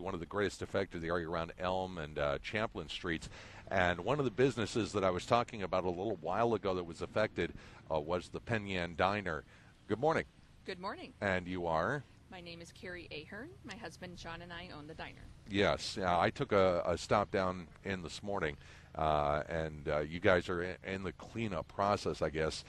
one of the greatest affected the area around Elm and Champlain Streets. And one of the businesses that I was talking about a little while ago that was affected was the Penn Yan Diner. Good morning. Good morning. And you are? My name is Carrie Ahearn. My husband John and I own the diner. Yes. I took a stop down in this morning, and you guys are in the cleanup process, I guess.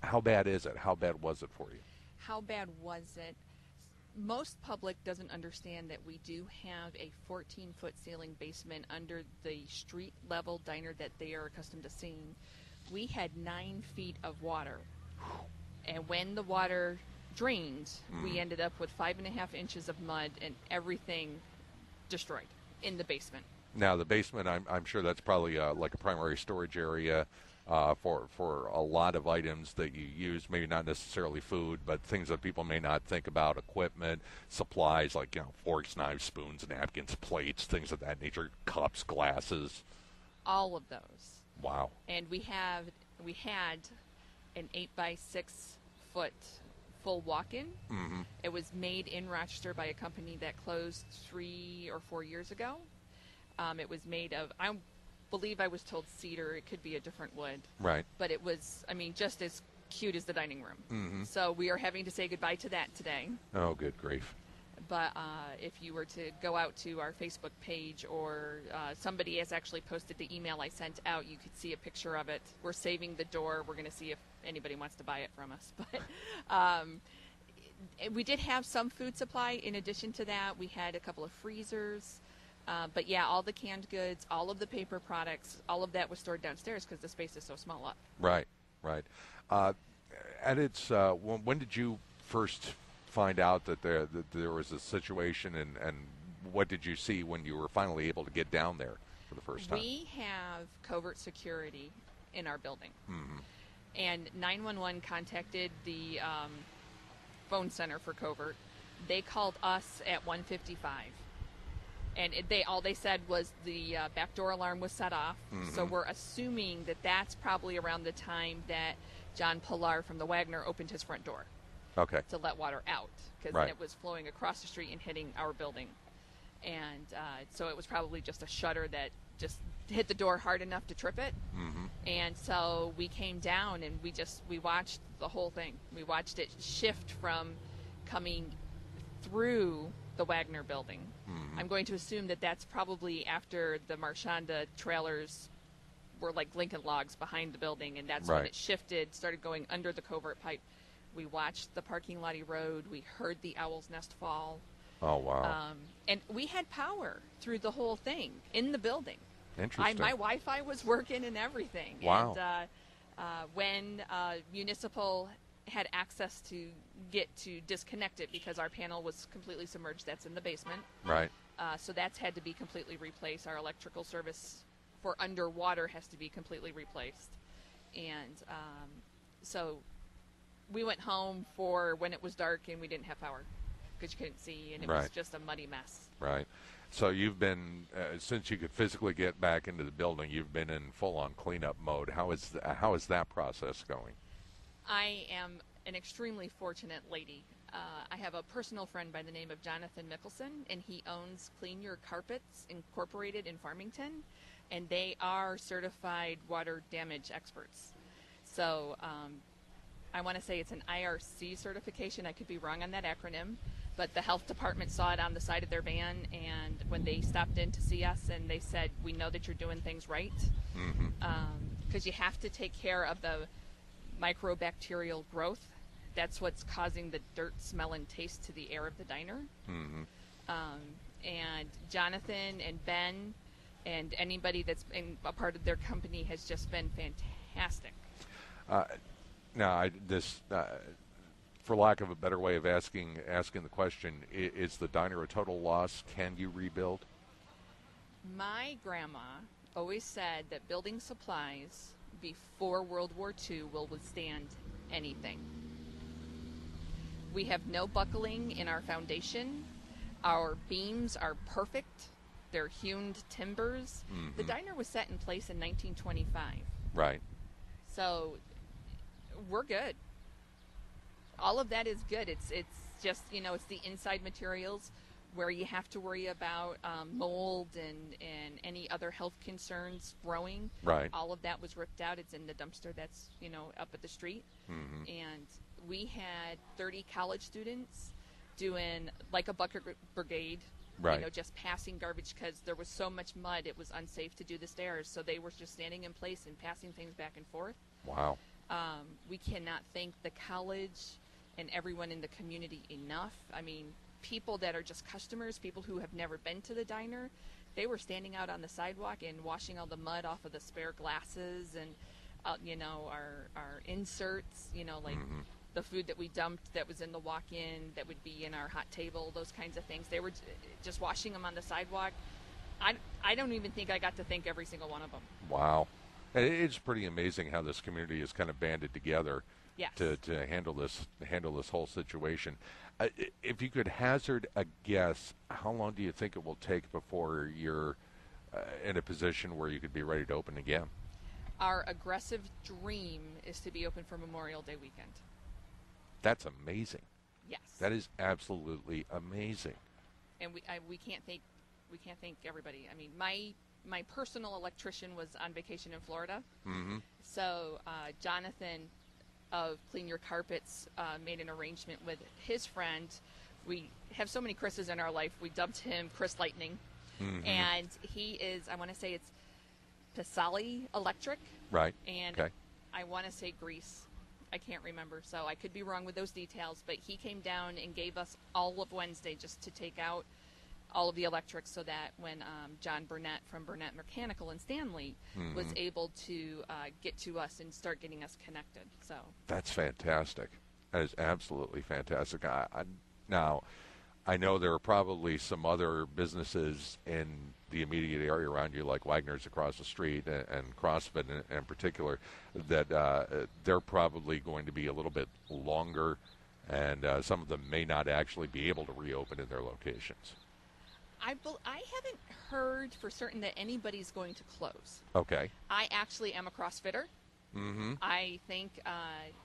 How bad is it? How bad was it for you? How bad was it? Most public doesn't understand that we do have a 14-foot ceiling basement under the street-level diner that they are accustomed to seeing. We had 9 feet of water. And when the water drained, we ended up with 5.5 inches of mud and everything destroyed in the basement. Now, the basement, I'm sure that's probably like a primary storage area for a lot of items that you use, maybe not necessarily food, but things that people may not think about, equipment, supplies like forks, knives, spoons, napkins, plates, things of that nature, cups, glasses. All of those. Wow. And we had an 8-by-6 foot full walk-in. Mm-hmm. It was made in Rochester by a company that closed 3 or 4 years ago. It was made of, I believe I was told cedar. It could be a different wood. Right. But it was, just as cute as the dining room. Mm-hmm. So we are having to say goodbye to that today. Oh, good grief. But if you were to go out to our Facebook page, or somebody has actually posted the email I sent out, you could see a picture of it. We're saving the door. We're going to see if anybody wants to buy it from us. But we did have some food supply. In addition to that, we had a couple of freezers. But yeah, all the canned goods, all of the paper products, all of that was stored downstairs because the space is so small up. Right, right. At its, when did you first find out that there was a situation, and what did you see when you were finally able to get down there for the first time? We have covert security in our building. Mm-hmm. And 911 contacted the phone center for covert. They called us at 1:55. And all they said was the back door alarm was set off. Mm-hmm. So we're assuming that that's probably around the time that John Pillar from the Wagner opened his front door. Okay. To let water out, because Right. then it was flowing across the street and hitting our building. And so it was probably just a shutter that just hit the door hard enough to trip it. Mm-hmm. And so we came down and we watched the whole thing. We watched it shift from coming through the Wagner building. Mm-hmm. I'm going to assume that that's probably after the Marchanda trailers were like Lincoln logs behind the building, and that's when Right. it shifted, started going under the covert pipe. We watched the parking lot erode. We heard the owl's nest fall. Oh, wow. And we had power through the whole thing in the building. Interesting. My Wi-Fi was working and everything. Wow. And when municipal had access to get to disconnect it because our panel was completely submerged, that's in the basement. Right. So that's had to be completely replaced. Our electrical service for underwater has to be completely replaced. And so we went home for when it was dark and we didn't have power because you couldn't see, and it was Right. just a muddy mess. Right. So you've been, since you could physically get back into the building, you've been in full-on cleanup mode. How is that process going? I am an extremely fortunate lady. I have a personal friend by the name of Jonathan Mickelson, and he owns Clean Your Carpets Incorporated in Farmington, and they are certified water damage experts. So I want to say it's an IRC certification. I could be wrong on that acronym, but the health department saw it on the side of their van, and when they stopped in to see us, and they said, we know that you're doing things right, because you have to take care of the microbacterial growth. That's what's causing the dirt smell and taste to the air of the diner. Mm-hmm. And Jonathan and Ben and anybody that's been a part of their company has just been fantastic. Now, for lack of a better way of asking the question, is the diner a total loss? Can you rebuild? My grandma always said that building supplies before World War II will withstand anything. We have no buckling in our foundation. Our beams are perfect. They're hewn timbers. Mm-hmm. The diner was set in place in 1925. Right. So we're good. All of that is good. It's just, it's the inside materials. where you have to worry about mold and any other health concerns growing. Right. All of that was ripped out. It's in the dumpster that's, up at the street. Mm-hmm. And we had 30 college students doing like a bucket brigade, Right. just passing garbage because there was so much mud it was unsafe to do the stairs. So they were just standing in place and passing things back and forth. Wow. We cannot thank the college and everyone in the community enough. I mean, people that are just customers, people who have never been to the diner, they were standing out on the sidewalk and washing all the mud off of the spare glasses and, our inserts, like Mm-hmm. the food that we dumped that was in the walk-in that would be in our hot table, those kinds of things. They were just washing them on the sidewalk. I don't even think I got to thank every single one of them. Wow. It's pretty amazing how this community has kind of banded together Yes. to handle this whole situation. If you could hazard a guess, how long do you think it will take before you're in a position where you could be ready to open again? Our aggressive dream is to be open for Memorial Day weekend. That's amazing. Yes. That is absolutely amazing. And we can't thank everybody. I mean, my personal electrician was on vacation in Florida. Mm-hmm. So Jonathan of Clean Your Carpets made an arrangement with his friend. We have so many Chris's in our life. We dubbed him Chris Lightning. Mm-hmm. And he is, I want to say it's Pisali Electric. Right. And okay. I want to say Grease. I can't remember, so I could be wrong with those details, but he came down and gave us all of Wednesday just to take out all of the electrics so that when John Burnett from Burnett Mechanical in Stanley Mm-hmm. was able to get to us and start getting us connected. So That's fantastic. That is absolutely fantastic. Now, I know there are probably some other businesses in the immediate area around you, like Wagner's across the street and CrossFit in particular, that they're probably going to be a little bit longer, and some of them may not actually be able to reopen in their locations. I haven't heard for certain that anybody's going to close. Okay. I actually am a CrossFitter. Mm-hmm. I thank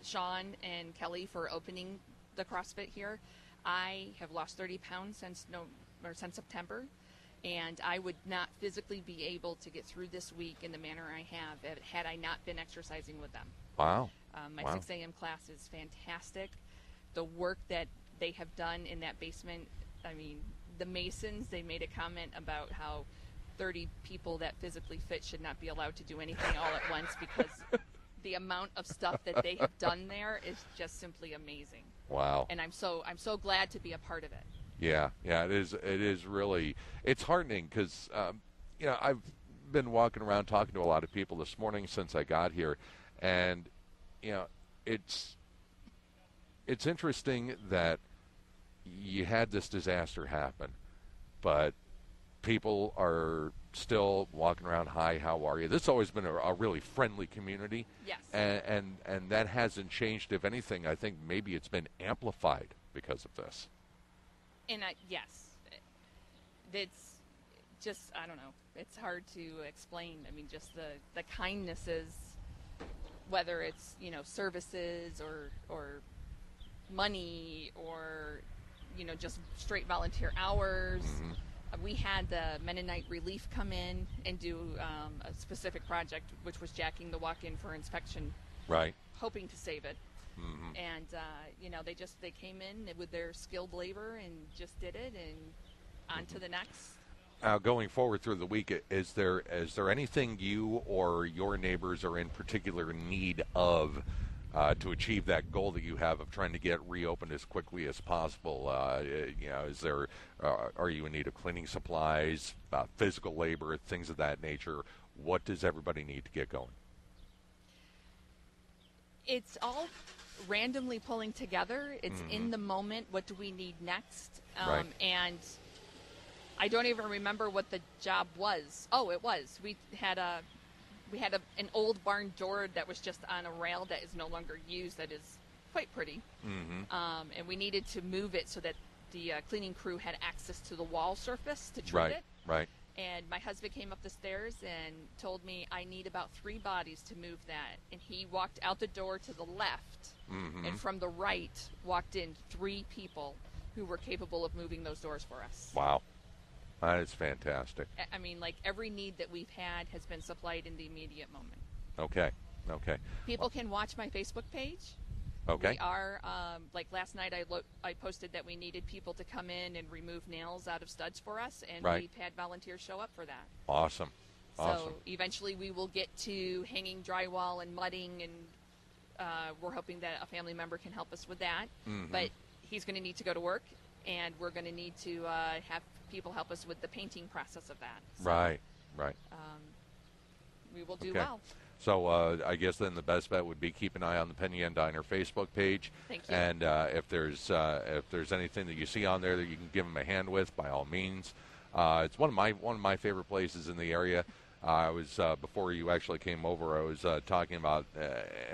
Sean and Kelly for opening the CrossFit here. I have lost 30 pounds since September, and I would not physically be able to get through this week in the manner I have had I not been exercising with them. Wow. My Wow. 6 a.m. class is fantastic. The work that they have done in that basement, I mean, the Masons, they made a comment about how 30 people that physically fit should not be allowed to do anything all at once because the amount of stuff that they have done there is just simply amazing. Wow. And I'm so glad to be a part of it. Yeah, it is. It is really. It's heartening because I've been walking around talking to a lot of people this morning since I got here, and it's interesting that you had this disaster happen, but people are still walking around. Hi, how are you? This has always been a really friendly community. Yes. And that hasn't changed. If anything, I think maybe it's been amplified because of this. And yes, it's just, I don't know. It's hard to explain. I mean, just the kindnesses, whether it's, services or money or, just straight volunteer hours. Mm-hmm. We had the Mennonite Relief come in and do a specific project, which was jacking the walk-in for inspection, Right. hoping to save it. Mm-hmm. And they came in with their skilled labor and just did it, and on to the next. Going forward through the week, is there anything you or your neighbors are in particular need of to achieve that goal that you have of trying to get reopened as quickly as possible? Is there are you in need of cleaning supplies, physical labor, things of that nature? What does everybody need to get going? It's all randomly pulling together. It's in the moment. What do we need next? Right. And I don't even remember what the job was. Oh, it was. We had an old barn door that was just on a rail that is no longer used. That is quite pretty. Mm-hmm. And we needed to move it so that the cleaning crew had access to the wall surface to treat it. Right. And my husband came up the stairs and told me I need about 3 bodies to move that. And he walked out the door to the left, Mm-hmm. and from the right walked in 3 people who were capable of moving those doors for us. Wow. That is fantastic. I mean, like, every need that we've had has been supplied in the immediate moment. Okay. Okay. People can watch my Facebook page. Okay. We are, like last night I posted that we needed people to come in and remove nails out of studs for us, and Right. we've had volunteers show up for that. Awesome. Awesome. So eventually we will get to hanging drywall and mudding, and we're hoping that a family member can help us with that. Mhm. But he's going to need to go to work, and we're going to need to have people help us with the painting process of that. So, Right. Right. we will do Okay. well. So I guess then the best bet would be keep an eye on the Penn Yan Diner Facebook page. Thank you. And if there's anything that you see on there that you can give them a hand with, by all means. It's one of my favorite places in the area. I was before you actually came over. I was talking about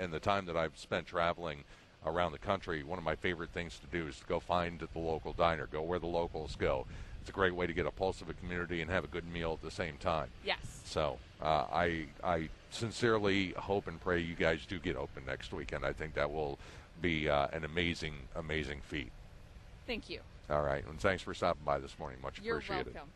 in the time that I've spent traveling around the country. One of my favorite things to do is to go find the local diner, go where the locals go. It's a great way to get a pulse of a community and have a good meal at the same time. Yes. So I sincerely hope and pray you guys do get open next weekend. I think that will be an amazing feat. Thank you. All right, and thanks for stopping by this morning. Much You're appreciated. welcome.